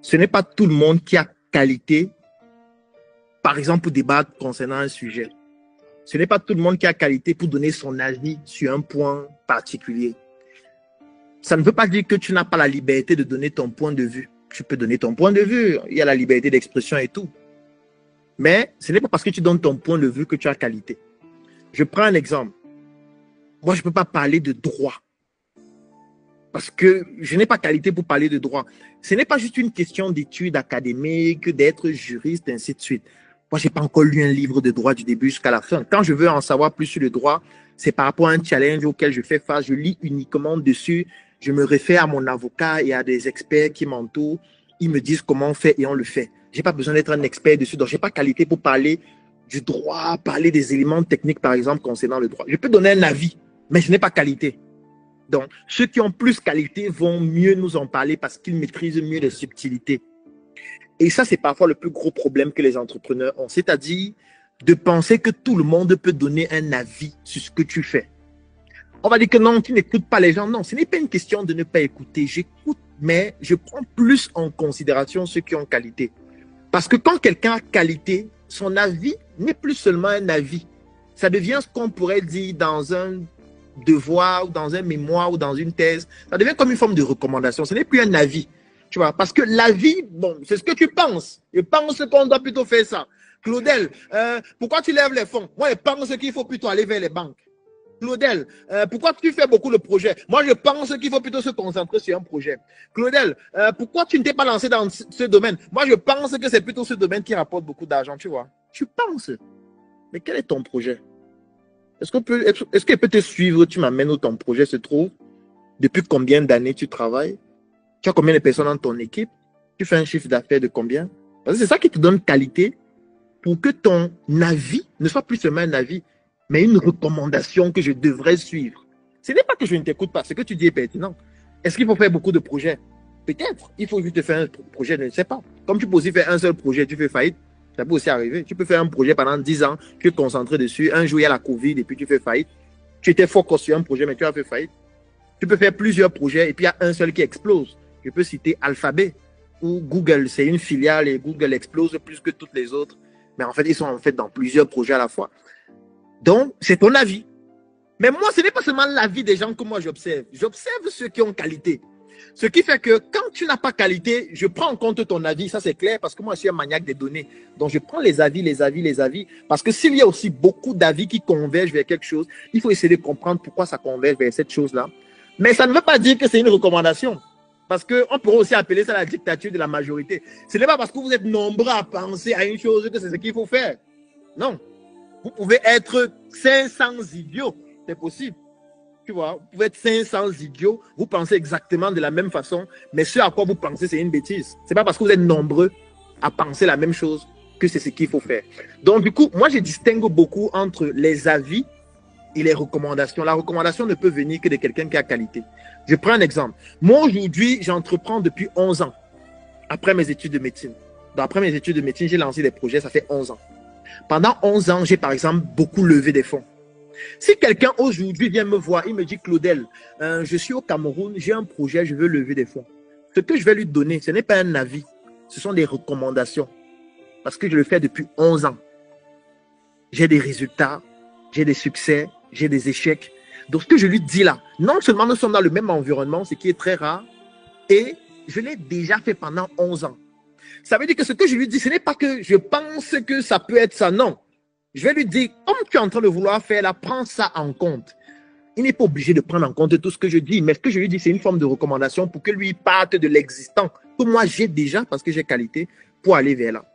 Ce n'est pas tout le monde qui a qualité, par exemple, pour débattre concernant un sujet. Ce n'est pas tout le monde qui a qualité pour donner son avis sur un point particulier. Ça ne veut pas dire que tu n'as pas la liberté de donner ton point de vue. Tu peux donner ton point de vue. Il y a la liberté d'expression et tout. Mais ce n'est pas parce que tu donnes ton point de vue que tu as qualité. Je prends un exemple. Moi, je ne peux pas parler de droit. Parce que je n'ai pas qualité pour parler de droit. Ce n'est pas juste une question d'études académiques, d'être juriste, ainsi de suite. Moi, je n'ai pas encore lu un livre de droit du début jusqu'à la fin. Quand je veux en savoir plus sur le droit, c'est par rapport à un challenge auquel je fais face. Je lis uniquement dessus. Je me réfère à mon avocat et à des experts qui m'entourent. Ils me disent comment on fait et on le fait. Je n'ai pas besoin d'être un expert dessus. Donc, je n'ai pas qualité pour parler du droit, parler des éléments techniques, par exemple, concernant le droit. Je peux donner un avis, mais je n'ai pas qualité. Donc, ceux qui ont plus qualité vont mieux nous en parler parce qu'ils maîtrisent mieux les subtilités. Et ça, c'est parfois le plus gros problème que les entrepreneurs ont. C'est-à-dire de penser que tout le monde peut donner un avis sur ce que tu fais. On va dire que non, tu n'écoutes pas les gens. Non, ce n'est pas une question de ne pas écouter. J'écoute, mais je prends plus en considération ceux qui ont qualité. Parce que quand quelqu'un a qualité, son avis n'est plus seulement un avis. Ça devient ce qu'on pourrait dire dans un devoir, ou dans un mémoire, ou dans une thèse. Ça devient comme une forme de recommandation. Ce n'est plus un avis. Tu vois, parce que l'avis, bon, c'est ce que tu penses. Je pense qu'on doit plutôt faire ça. Claudel, pourquoi tu lèves les fonds? Moi, je pense qu'il faut plutôt aller vers les banques. Claudel, pourquoi tu fais beaucoup de projets? Moi, je pense qu'il faut plutôt se concentrer sur un projet. Claudel, pourquoi tu ne t'es pas lancé dans ce domaine? Moi, je pense que c'est plutôt ce domaine qui rapporte beaucoup d'argent, tu vois. Tu penses. Mais quel est ton projet? Est-ce qu'il peut te suivre? Tu m'amènes où ton projet se trouve? Depuis combien d'années tu travailles? Tu as combien de personnes dans ton équipe? Tu fais un chiffre d'affaires de combien? Parce que c'est ça qui te donne qualité pour que ton avis ne soit plus seulement un avis, mais une recommandation que je devrais suivre. Ce n'est pas que je ne t'écoute pas, ce que tu dis est pertinent. Est-ce qu'il faut faire beaucoup de projets? Peut-être. Il faut juste faire un projet, je ne sais pas. Comme tu peux aussi faire un seul projet, tu fais faillite. Ça peut aussi arriver. Tu peux faire un projet pendant 10 ans, tu es concentré dessus. Un jour, il y a la Covid et puis tu fais faillite. Tu étais fort sur un projet, mais tu as fait faillite. Tu peux faire plusieurs projets et puis il y a un seul qui explose. Je peux citer Alphabet ou Google. C'est une filiale et Google explose plus que toutes les autres. Mais en fait, ils sont en fait dans plusieurs projets à la fois. Donc, c'est ton avis. Mais moi, ce n'est pas seulement l'avis des gens que moi j'observe. J'observe ceux qui ont qualité. Ce qui fait que quand tu n'as pas qualité, je prends en compte ton avis. Ça, c'est clair parce que moi, je suis un maniaque des données. Donc, je prends les avis. Parce que s'il y a aussi beaucoup d'avis qui convergent vers quelque chose, il faut essayer de comprendre pourquoi ça converge vers cette chose-là. Mais ça ne veut pas dire que c'est une recommandation. Parce qu'on pourrait aussi appeler ça la dictature de la majorité. Ce n'est pas parce que vous êtes nombreux à penser à une chose que c'est ce qu'il faut faire. Non. Vous pouvez être 500 idiots. C'est possible. Tu vois, vous pouvez être 500 idiots. Vous pensez exactement de la même façon. Mais ce à quoi vous pensez, c'est une bêtise. Ce n'est pas parce que vous êtes nombreux à penser la même chose que c'est ce qu'il faut faire. Donc, du coup, moi, je distingue beaucoup entre les avis et les recommandations. La recommandation ne peut venir que de quelqu'un qui a qualité. Je prends un exemple. Moi, aujourd'hui, j'entreprends depuis 11 ans, après mes études de médecine. Donc, après mes études de médecine, j'ai lancé des projets, ça fait 11 ans. Pendant 11 ans, j'ai par exemple beaucoup levé des fonds. Si quelqu'un aujourd'hui vient me voir, il me dit, Claudel, je suis au Cameroun, j'ai un projet, je veux lever des fonds. Ce que je vais lui donner, ce n'est pas un avis, ce sont des recommandations. Parce que je le fais depuis 11 ans. J'ai des résultats, j'ai des succès, j'ai des échecs. Donc, ce que je lui dis là, non seulement nous sommes dans le même environnement, ce qui est très rare, et je l'ai déjà fait pendant 11 ans. Ça veut dire que ce que je lui dis, ce n'est pas que je pense que ça peut être ça, non. Je vais lui dire, comme tu es en train de vouloir faire là, prends ça en compte. Il n'est pas obligé de prendre en compte tout ce que je dis, mais ce que je lui dis, c'est une forme de recommandation pour que lui parte de l'existant, que moi j'ai déjà, parce que j'ai qualité, pour aller vers là.